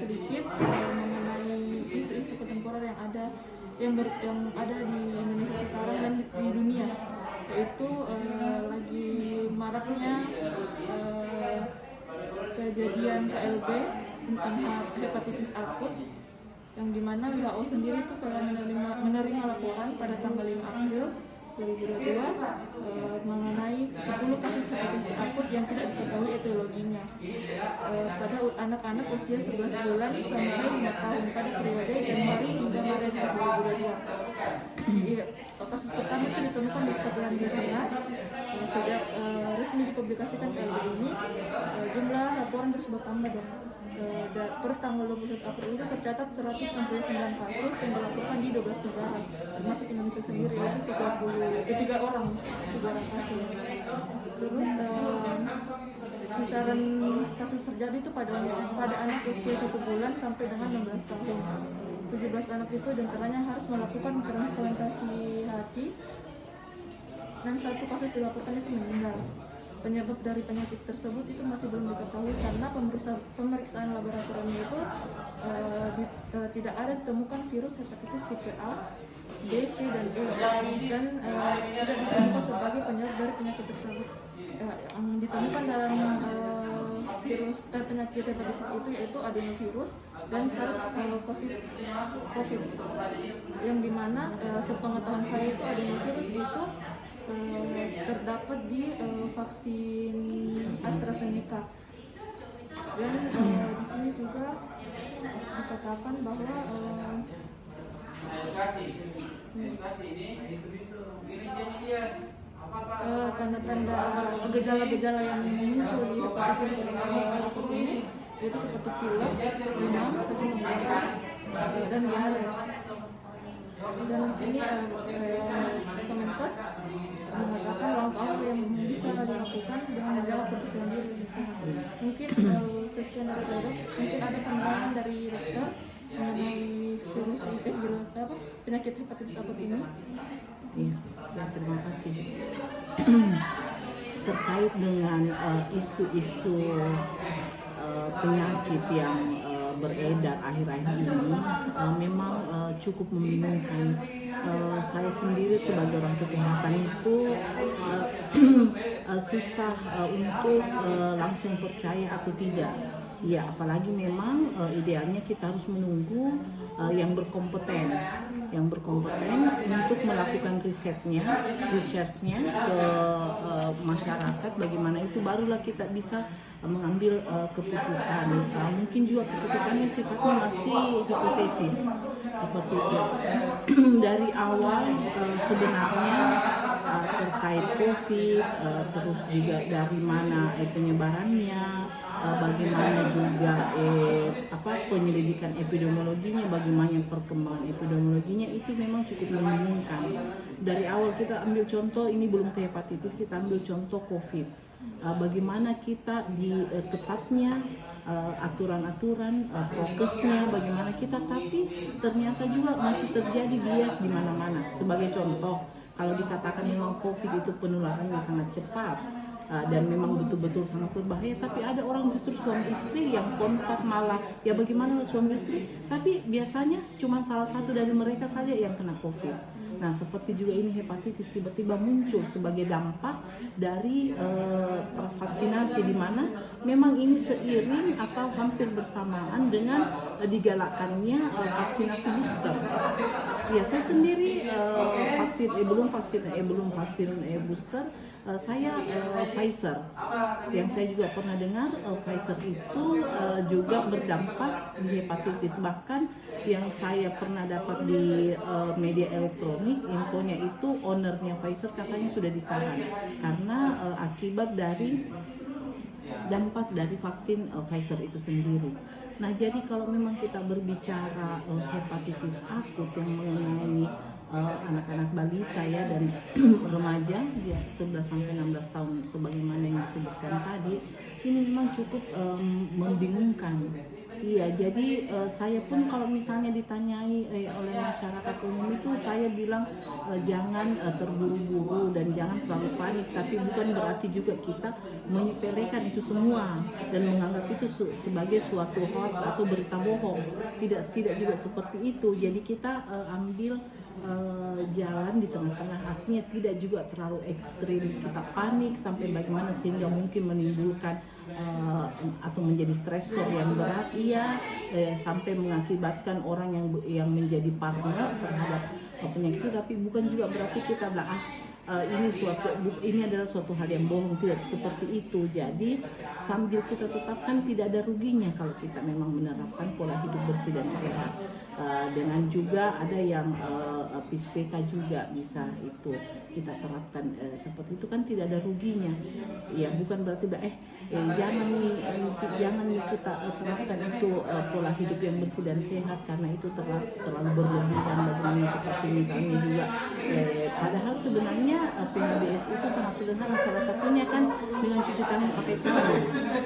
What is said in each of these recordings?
sedikit mengenai isu-isu kontemporer yang ada di Indonesia sekarang dan di dunia, yaitu lagi maraknya kejadian KLB tentang hepatitis akut, yang dimana WHO sendiri itu telah menerima laporan pada tanggal 5 April 2022 mengenai 10 kasus hepatitis akut yang tidak diketahui etiologinya pada anak-anak usia 11 bulan sampai 5 tahun pada periode Januari hingga Maret 2022. Kasus pertama itu ditemukan di Skotlandia Tengah. Sejak resmi dipublikasikan KLB ini, jumlah laporan terus bertambah dan per tanggal 21 April itu tercatat 169 kasus yang dilaporkan di 12 negara, termasuk Indonesia sendiri, yaitu 3 orang kasus. Terus kisaran kasus terjadi itu pada anak usia 1 bulan sampai dengan 16 tahun. 17 anak itu diantaranya harus melakukan transplantasi hati dan 1 kasus dilaporkan itu meninggal. Penyebab dari penyakit tersebut itu masih belum diketahui karena pemeriksaan laboratorium itu tidak ada ditemukan virus hepatitis tipe A, B, C, dan E, dan tidak ditemukan sebagai penyebab dari penyakit tersebut. Yang ditemukan dalam penyakit hepatitis itu yaitu adenovirus dan SARS-CoV, yang dimana sepengetahuan saya itu adenovirus itu terdapat di vaksin AstraZeneca, dan di sini juga dikatakan bahwa tanda-tanda gejala-gejala yang muncul di hepatitis akut ini yaitu seperti pilek, demam, sakit tenggorokan, dan diare. Dan di sini Kemenkes mengatakan langkah yang bisa dilakukan dengan menjaga kebersihan diri. Mungkin sekian dari saya. Mungkin ada pandangan dari dokter mengenai penyakit hepatitis akut ini. Iya, terima kasih. Terkait dengan isu-isu penyakit yang beredar akhir-akhir ini, memang cukup membingungkan. Saya sendiri sebagai orang kesehatan itu susah untuk langsung percaya atau tidak. Ya, apalagi memang idealnya kita harus menunggu yang berkompeten untuk melakukan researchnya ke masyarakat, bagaimana itu barulah kita bisa mengambil keputusan. Mungkin juga keputusannya sifatnya masih hipotesis seperti itu. Dari awal sebenarnya terkait COVID, terus juga dari mana penyebarannya, bagaimana juga penyelidikan epidemiologinya, bagaimana perkembangan epidemiologinya, itu memang cukup membingungkan. Dari awal kita ambil contoh, ini belum ke hepatitis, kita ambil contoh COVID. Bagaimana kita di ketatnya aturan-aturan, prokesnya, bagaimana kita, tapi ternyata juga masih terjadi bias di mana-mana. Sebagai contoh, kalau dikatakan memang COVID itu penularannya sangat cepat, dan memang betul-betul sangat berbahaya, tapi ada orang justru suami istri yang kontak malah, ya bagaimana suami istri, tapi biasanya cuma salah satu dari mereka saja yang kena COVID. Nah, seperti juga ini hepatitis tiba-tiba muncul sebagai dampak dari vaksinasi, di mana memang ini seiring atau hampir bersamaan dengan digalakkannya vaksinasi booster. Ya, saya sendiri belum vaksin booster, saya Pfizer. Yang saya juga pernah dengar Pfizer itu juga berdampak di hepatitis. Bahkan yang saya pernah dapat di media elektronik, infonya itu ownernya Pfizer katanya sudah ditahan karena akibat dari dampak dari vaksin Pfizer itu sendiri. Nah, jadi kalau memang kita berbicara hepatitis akut yang mengenai anak-anak balita ya dan remaja ya 11 sampai 16 tahun sebagaimana yang disebutkan tadi, ini memang cukup membingungkan. Iya, jadi saya pun kalau misalnya ditanyai oleh masyarakat umum itu saya bilang jangan terburu-buru dan jangan terlalu panik, tapi bukan berarti juga kita menyepelekan itu semua dan menganggap itu sebagai suatu hoax atau berita bohong. Tidak juga seperti itu. Jadi kita ambil jalan di tengah-tengah, artinya tidak juga terlalu ekstrim kita panik sampai bagaimana sehingga mungkin menimbulkan atau menjadi stresor yang berat, sampai mengakibatkan orang yang menjadi parno terhadap penyakit itu. Tapi bukan juga berarti kita bilang ini adalah suatu hal yang bohong, tidak seperti itu. Jadi sambil kita tetapkan tidak ada ruginya kalau kita memang menerapkan pola hidup bersih dan sehat. Dengan juga ada yang PISPK juga bisa itu kita terapkan seperti itu, kan tidak ada ruginya. Ya bukan berarti jangan nih kita terapkan itu pola hidup yang bersih dan sehat karena itu terlalu berlebihan bagaimana, seperti misalnya juga padahal sebenarnya PHBS itu sangat sederhana, salah satunya kan dengan cuci tangan pakai sabun.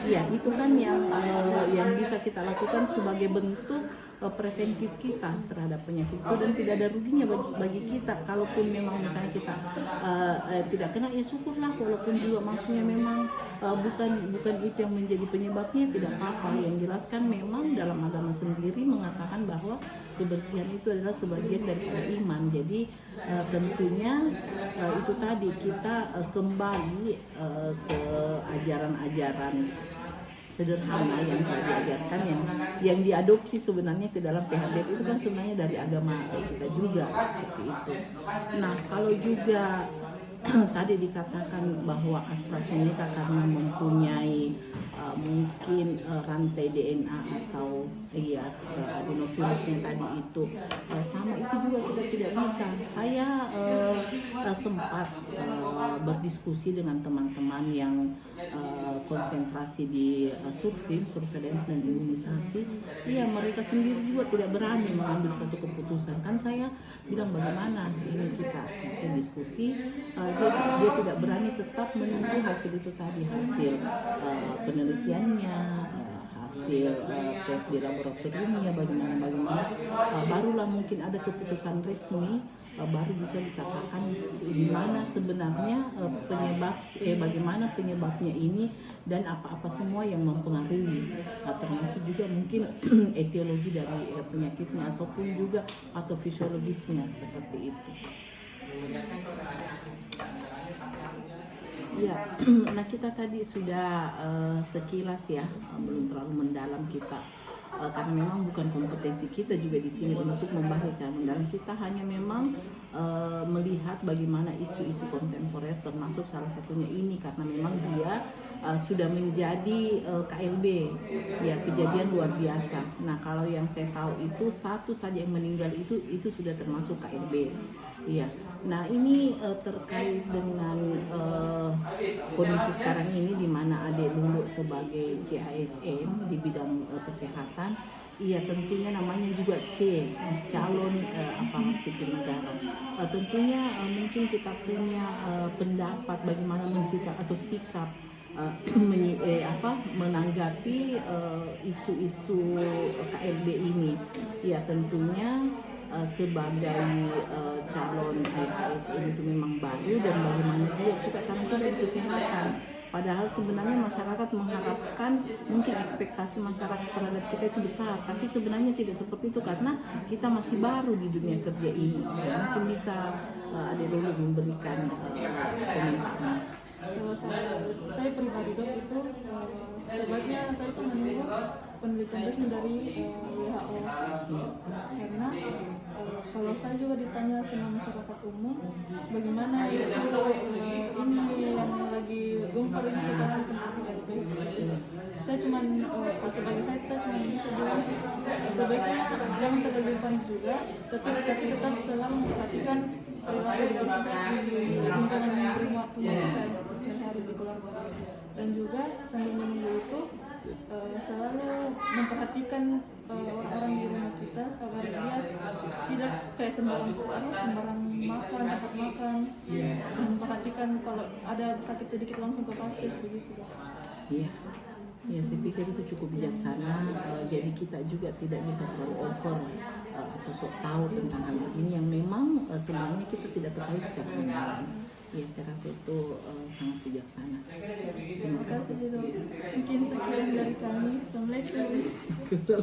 Ya itu kan yang bisa kita lakukan sebagai bentuk preventif kita terhadap penyakit itu, dan tidak ada ruginya bagi kita. Kalaupun memang misalnya kita tidak kena, ya syukurlah, walaupun juga maksudnya memang bukan itu yang menjadi penyebabnya, tidak apa-apa. Yang jelas kan memang dalam agama sendiri mengatakan bahwa kebersihan itu adalah sebagian dari iman. Jadi tentunya itu tadi kita kembali ke ajaran-ajaran sederhana yang telah diajarkan, yang diadopsi sebenarnya ke dalam PHBS itu kan sebenarnya dari agama kita juga seperti itu. Nah kalau juga tadi dikatakan bahwa AstraZeneca karena mempunyai mungkin rantai DNA atau adenovirusnya tadi itu sama, itu juga kita tidak bisa. Saya sempat berdiskusi dengan teman-teman yang konsentrasi di surveillance dan imunisasi. Mereka sendiri juga tidak berani mengambil suatu keputusan. Kan saya bilang bagaimana ini kita masih diskusi, dia tidak berani, tetap menunggu hasil itu tadi, hasil penelitiannya, hasil tes di laboratoriumnya, bagaimana barulah mungkin ada keputusan resmi, baru bisa dikatakan di mana sebenarnya bagaimana penyebabnya ini dan apa-apa semua yang mempengaruhi, termasuk juga mungkin etiologi dari penyakitnya ataupun juga patofisiologisnya seperti itu. Ya, nah kita tadi sudah sekilas ya, belum terlalu mendalam kita, karena memang bukan kompetensi kita juga di sini untuk membahas secara mendalam. Kita hanya memang melihat bagaimana isu-isu kontemporer, termasuk salah satunya ini karena memang dia sudah menjadi KLB, ya kejadian luar biasa. Nah kalau yang saya tahu itu satu saja yang meninggal itu sudah termasuk KLB, ya. Nah ini terkait dengan kondisi sekarang ini di mana Ade Lulu sebagai CASN di bidang kesehatan. Iya, tentunya namanya juga calon aparat sipil negara. Tentunya mungkin kita punya pendapat bagaimana sikap menanggapi isu-isu KLB ini. Ya tentunya sebagai calon ASN itu memang baru, dan bagaimana juga kita tampil dari kesehatan. Padahal sebenarnya masyarakat mengharapkan, mungkin ekspektasi masyarakat terhadap kita itu besar, tapi sebenarnya tidak seperti itu karena kita masih baru di dunia kerja ini. Mungkin bisa Ade Lulu memberikan komentarnya. Kalau saya pribadi dok itu sebaiknya saya itu menunggu penelitian resmi dari WHO, karena kalau saya juga ditanya sama masyarakat umum bagaimana ini yang lagi gempar ini sekarang tentang HIV, saya cuma sebagai saya cuma bisa bilang sebaiknya jangan terlalu panik juga, tapi tetap selalu memperhatikan perilaku di lingkungan rumah kita sehari-hari di keluarga, dan juga sambil menunggu itu selalu memperhatikan orang-orang di rumah kita agar dia tidak kayak sembarang makan, tempat makan, memperhatikan kalau ada sakit sedikit langsung ke vaskes begitu. Iya. Ya, saya pikir itu cukup bijaksana. Jadi kita juga tidak bisa terlalu over atau sok tahu tentang hal begini yang memang sebenarnya kita tidak ketahui secara mendalam. Ya, saya rasa itu sangat bijaksana. Terima Terima kasih kasih. dok. Mungkin sekian dari kami. Assalamualaikum. Kesel.